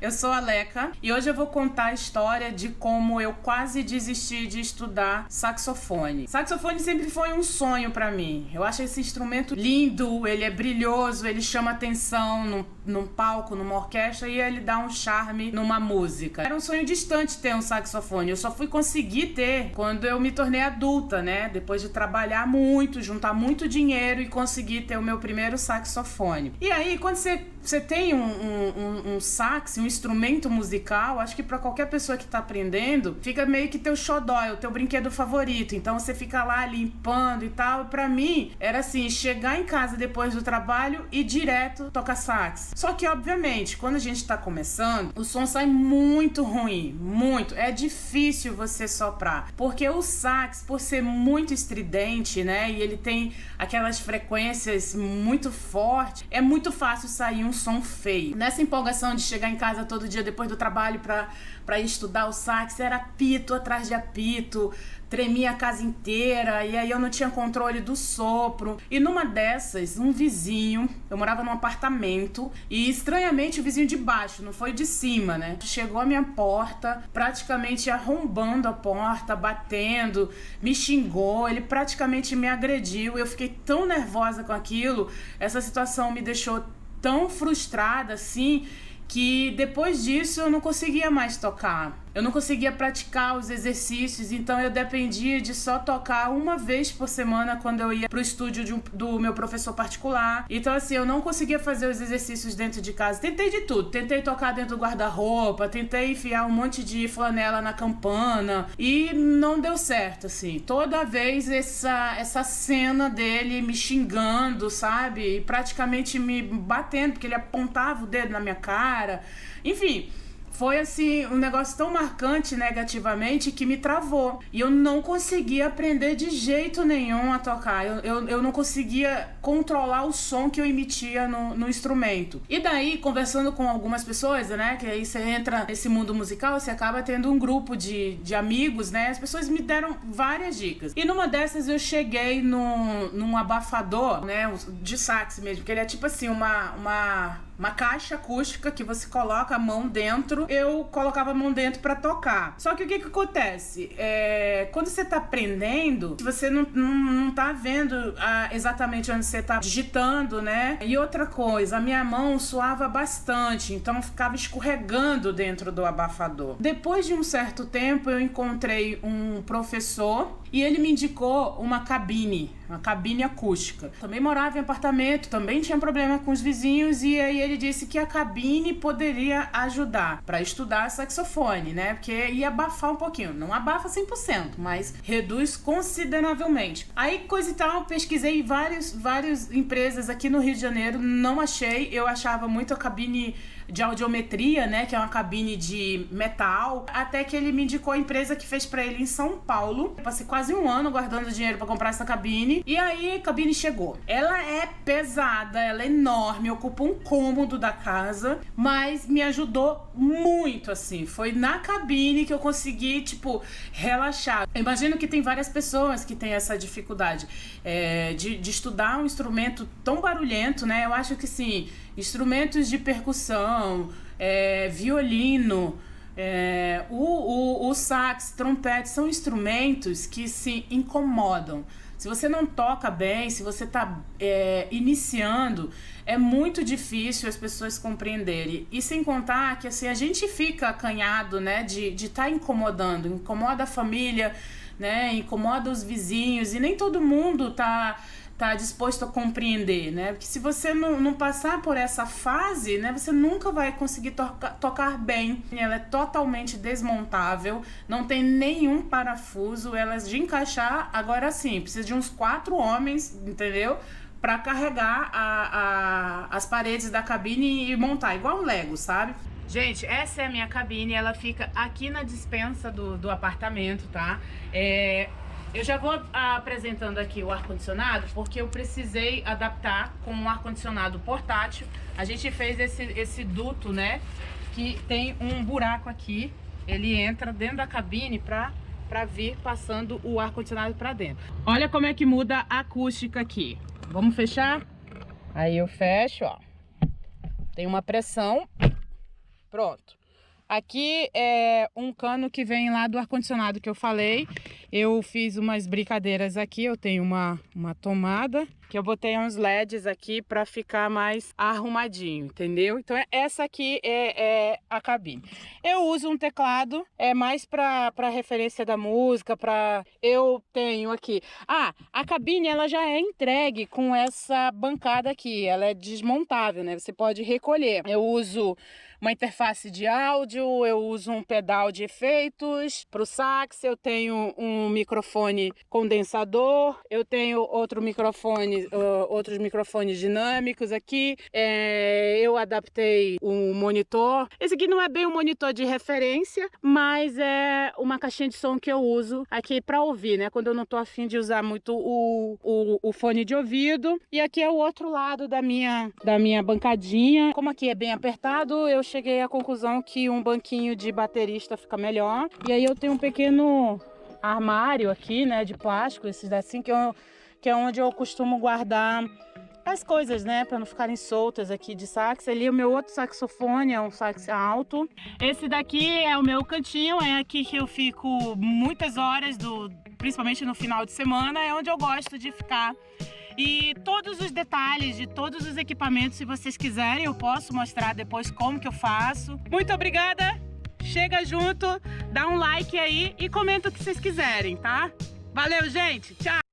eu sou a Leca e hoje eu vou contar a história de como eu quase desisti de estudar saxofone. Saxofone sempre foi um sonho pra mim. Eu acho esse instrumento lindo, ele é brilhoso, ele chama atenção num palco, numa orquestra e ele dá um charme numa música. Era um sonho distante ter um saxofone, eu só fui conseguir ter quando eu me tornei adulta, né? Depois de trabalhar muito, juntar muito dinheiro e conseguir ter o meu primeiro saxofone. E aí, quando você tem um sax, um instrumento musical, acho que pra qualquer pessoa que tá aprendendo, fica meio que teu xodó, o teu brinquedo favorito. Então você fica lá limpando e tal. E pra mim, era assim, chegar em casa depois do trabalho e direto tocar sax. Só que, obviamente, quando a gente tá começando, o som sai muito ruim, muito. É difícil você soprar, porque o sax, por ser muito estridente, né, e ele tem aquelas frequências muito fortes, é muito fácil sair um som feio. Nessa empolgação de chegar em casa todo dia depois do trabalho pra ir estudar o sax, era apito atrás de apito, tremia a casa inteira, e aí eu não tinha controle do sopro. E numa dessas, um vizinho, eu morava num apartamento, e estranhamente o vizinho de baixo, não foi de cima, né? Chegou à minha porta, praticamente arrombando a porta, batendo, me xingou, ele praticamente me agrediu. Eu fiquei tão nervosa com aquilo, essa situação me deixou tão frustrada assim, que depois disso eu não conseguia mais tocar. Eu não conseguia praticar os exercícios, então eu dependia de só tocar uma vez por semana quando eu ia pro estúdio do meu professor particular. Então assim, eu não conseguia fazer os exercícios dentro de casa. Tentei de tudo, tentei tocar dentro do guarda-roupa, tentei enfiar um monte de flanela na campana e não deu certo, assim. Toda vez essa cena dele me xingando, sabe? E praticamente me batendo, porque ele apontava o dedo na minha cara. Enfim, foi assim, um negócio tão marcante negativamente que me travou. E eu não conseguia aprender de jeito nenhum a tocar. Eu não conseguia controlar o som que eu emitia no instrumento. E daí, conversando com algumas pessoas, né, que aí você entra nesse mundo musical, você acaba tendo um grupo de amigos, né, as pessoas me deram várias dicas. E numa dessas eu cheguei num abafador, né, de sax mesmo, que ele é tipo assim, uma caixa acústica que você coloca a mão dentro. Eu colocava a mão dentro pra tocar. Só que o que acontece? Quando você tá aprendendo, você não tá vendo exatamente onde você tá digitando, né? E outra coisa, a minha mão suava bastante, então ficava escorregando dentro do abafador. Depois de um certo tempo, eu encontrei um professor e ele me indicou uma cabine acústica. Também morava em apartamento, também tinha problema com os vizinhos, e aí ele disse que a cabine poderia ajudar para estudar saxofone, né? Porque ia abafar um pouquinho. Não abafa 100%, mas reduz consideravelmente. Aí, coisa e tal, pesquisei várias empresas aqui no Rio de Janeiro, não achei. Eu achava muito a cabine de audiometria, né? Que é uma cabine de metal. Até que ele me indicou a empresa que fez pra ele em São Paulo. Eu passei quase um ano guardando dinheiro pra comprar essa cabine. E aí a cabine chegou. Ela é pesada, ela é enorme, ocupa um cômodo da casa, mas me ajudou muito, assim. Foi na cabine que eu consegui, tipo, relaxar. Eu imagino que tem várias pessoas que têm essa dificuldade de estudar um instrumento tão barulhento, né? Eu acho que, sim, instrumentos de percussão, violino, o sax, trompete, são instrumentos que se incomodam. Se você não toca bem, se você está iniciando, é muito difícil as pessoas compreenderem. E sem contar que assim, a gente fica acanhado, né, de estar incomodando, incomoda a família, né, incomoda os vizinhos, e nem todo mundo tá disposto a compreender, né? Porque se você não passar por essa fase, né, você nunca vai conseguir tocar bem. Ela é totalmente desmontável, não tem nenhum parafuso, ela é de encaixar. Agora sim, precisa de uns 4 homens, entendeu? Pra carregar as paredes da cabine e montar, igual um Lego, sabe? Gente, essa é a minha cabine, ela fica aqui na despensa do apartamento, tá? Eu já vou apresentando aqui o ar-condicionado, porque eu precisei adaptar com um ar-condicionado portátil. A gente fez esse duto, né, que tem um buraco aqui. Ele entra dentro da cabine pra vir passando o ar-condicionado pra dentro. Olha como é que muda a acústica aqui. Vamos fechar? Aí eu fecho, ó. Tem uma pressão. Pronto. Aqui é um cano que vem lá do ar-condicionado que eu falei. Eu fiz umas brincadeiras aqui. Eu tenho uma tomada que eu botei uns LEDs aqui para ficar mais arrumadinho, entendeu? Então essa aqui é a cabine. Eu uso um teclado, é mais para referência da música, eu tenho aqui. A cabine ela já é entregue com essa bancada aqui, ela é desmontável, né? Você pode recolher. Eu uso uma interface de áudio, eu uso um pedal de efeitos para o sax, eu tenho um microfone condensador, eu tenho outros microfones dinâmicos aqui, eu adaptei um monitor. Esse aqui não é bem um monitor de referência, mas é uma caixinha de som que eu uso aqui para ouvir, né? Quando eu não tô afim de usar muito o fone de ouvido. E aqui é o outro lado da minha bancadinha. Como aqui é bem apertado, eu cheguei à conclusão que um banquinho de baterista fica melhor. E aí eu tenho um pequeno armário aqui, né, de plástico, esses assim, que é onde eu costumo guardar as coisas, né, para não ficarem soltas aqui de sax. Ali o meu outro saxofone é um sax alto. Esse daqui é o meu cantinho, é aqui que eu fico muitas horas, principalmente no final de semana, é onde eu gosto de ficar. E todos os detalhes de todos os equipamentos, se vocês quiserem, eu posso mostrar depois como que eu faço. Muito obrigada! Chega junto, dá um like aí e comenta o que vocês quiserem, tá? Valeu, gente! Tchau!